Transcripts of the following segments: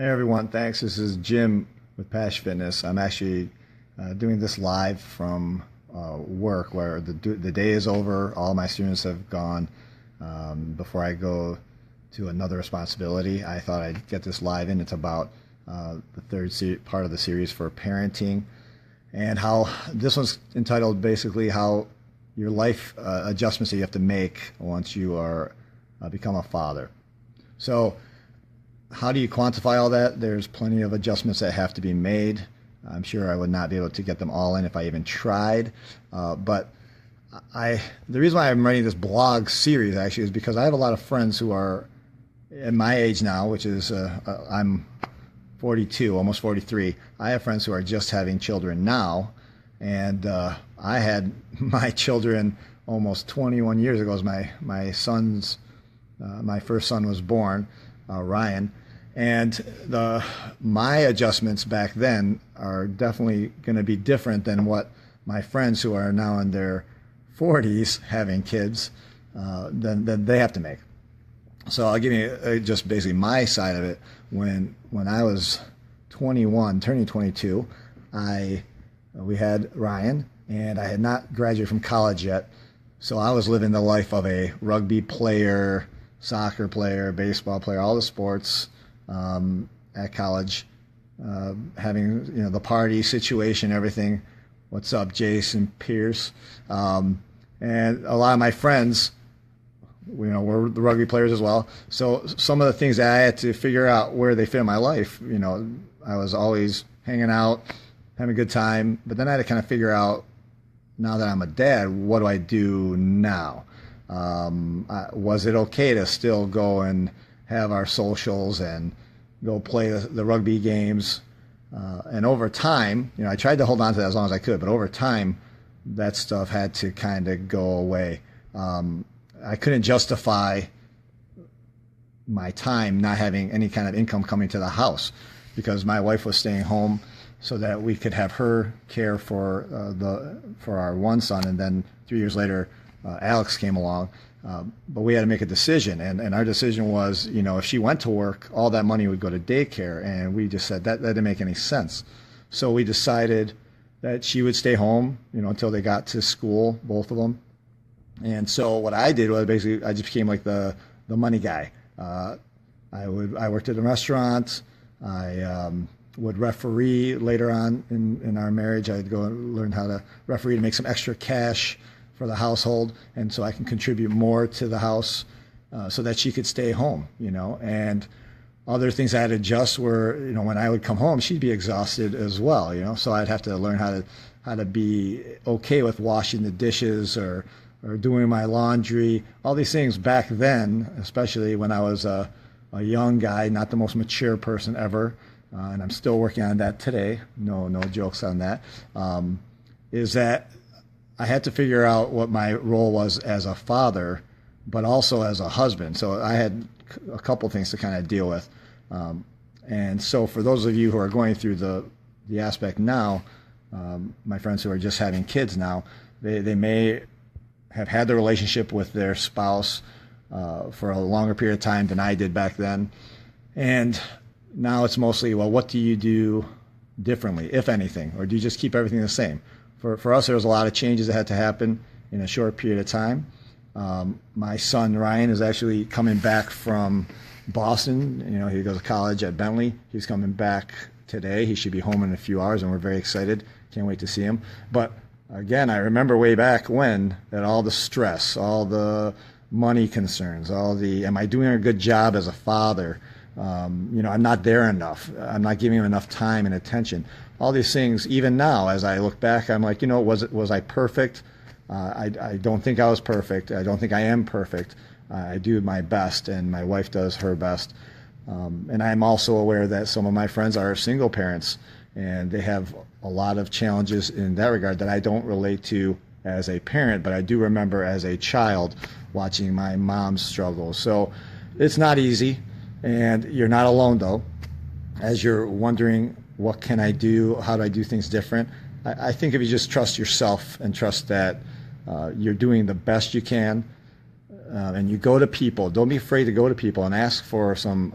Hey everyone, thanks. This is Jim with Pash Fitness. I'm actually doing this live from work where the day is over. All my students have gone before I go to another responsibility. I thought I'd get this live in. It's about the part of the series for parenting, and how this one's entitled basically how your life adjustments that you have to make once you are become a father. So how do you quantify all that? There's plenty of adjustments that have to be made. I'm sure I would not be able to get them all in if I even tried. But the reason why I'm writing this blog series actually is because I have a lot of friends who are at my age now, which is I'm 42, almost 43. I have friends who are just having children now, and I had my children almost 21 years ago. As my first son was born, Ryan. And my adjustments back then are definitely going to be different than what my friends who are now in their 40s having kids, than they have to make. So I'll give you just basically my side of it. When I was 21, turning 22, we had Ryan, and I had not graduated from college yet. So I was living the life of a rugby player, soccer player, baseball player, all the sports at college, having the party situation, everything. What's up, Jason Pierce? And a lot of my friends, were the rugby players as well. So some of the things that I had to figure out where they fit in my life. I was always hanging out, having a good time, but then I had to kind of figure out, now that I'm a dad, what do I do now? Was it okay to still go and have our socials and go play the rugby games? And over time, I tried to hold on to that as long as I could, but over time, that stuff had to kind of go away. I couldn't justify my time not having any kind of income coming to the house because my wife was staying home so that we could have her care for our one son, and then 3 years later, Alex came along. But we had to make a decision, and our decision was, if she went to work, all that money would go to daycare, and we just said that didn't make any sense. So we decided that she would stay home, until they got to school, both of them. And so what I did was basically I just became like the money guy. I worked at a restaurant. I would referee later on in our marriage. I'd go and learn how to referee to make some extra cash for the household, and so I can contribute more to the house so that she could stay home, And other things I had to adjust were, when I would come home, she'd be exhausted as well, So I'd have to learn how to be okay with washing the dishes or doing my laundry. All these things back then, especially when I was a young guy, not the most mature person ever, and I'm still working on that today. No jokes on that. Is that I had to figure out what my role was as a father, but also as a husband. So I had a couple things to kind of deal with. And so for those of you who are going through the aspect now, my friends who are just having kids now, they may have had the relationship with their spouse for a longer period of time than I did back then. And now it's mostly, well, what do you do differently, if anything, or do you just keep everything the same? For us, there was a lot of changes that had to happen in a short period of time. My son, Ryan, is actually coming back from Boston. He goes to college at Bentley. He's coming back today. He should be home in a few hours, and we're very excited. Can't wait to see him. But again, I remember way back when that all the stress, all the money concerns, am I doing a good job as a father? I'm not there enough. I'm not giving him enough time and attention. All these things, even now, as I look back, I'm like, was I perfect? I don't think I was perfect. I don't think I am perfect. I do my best, and my wife does her best. And I'm also aware that some of my friends are single parents, and they have a lot of challenges in that regard that I don't relate to as a parent, but I do remember as a child watching my mom struggle. So it's not easy, and you're not alone, though. As you're wondering, what can I do? How do I do things different? I think if you just trust yourself and trust that you're doing the best you can, and you go to people, don't be afraid to go to people and ask for some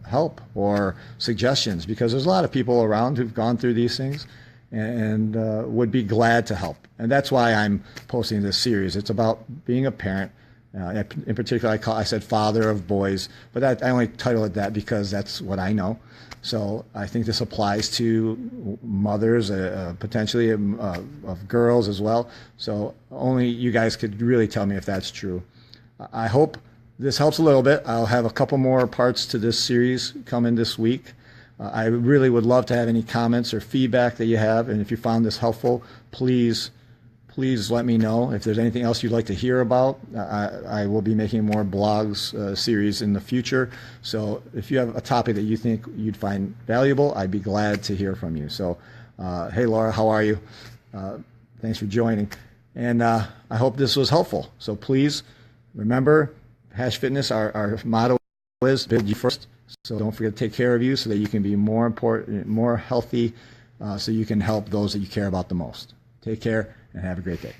help or suggestions, because there's a lot of people around who've gone through these things and would be glad to help. And that's why I'm posting this series. It's about being a parent. In particular, I said father of boys, but I only title it that because that's what I know. So I think this applies to mothers, potentially of girls as well. So only you guys could really tell me if that's true. I hope this helps a little bit. I'll have a couple more parts to this series coming this week. I really would love to have any comments or feedback that you have. And if you found this helpful, please let me know. If there's anything else you'd like to hear about, I will be making more blogs series in the future. So if you have a topic that you think you'd find valuable, I'd be glad to hear from you. So, hey, Laura, how are you? Thanks for joining. And I hope this was helpful. So please remember, Hash Fitness, our motto is build you first. So don't forget to take care of you so that you can be more important, more healthy, so you can help those that you care about the most. Take care and have a great day.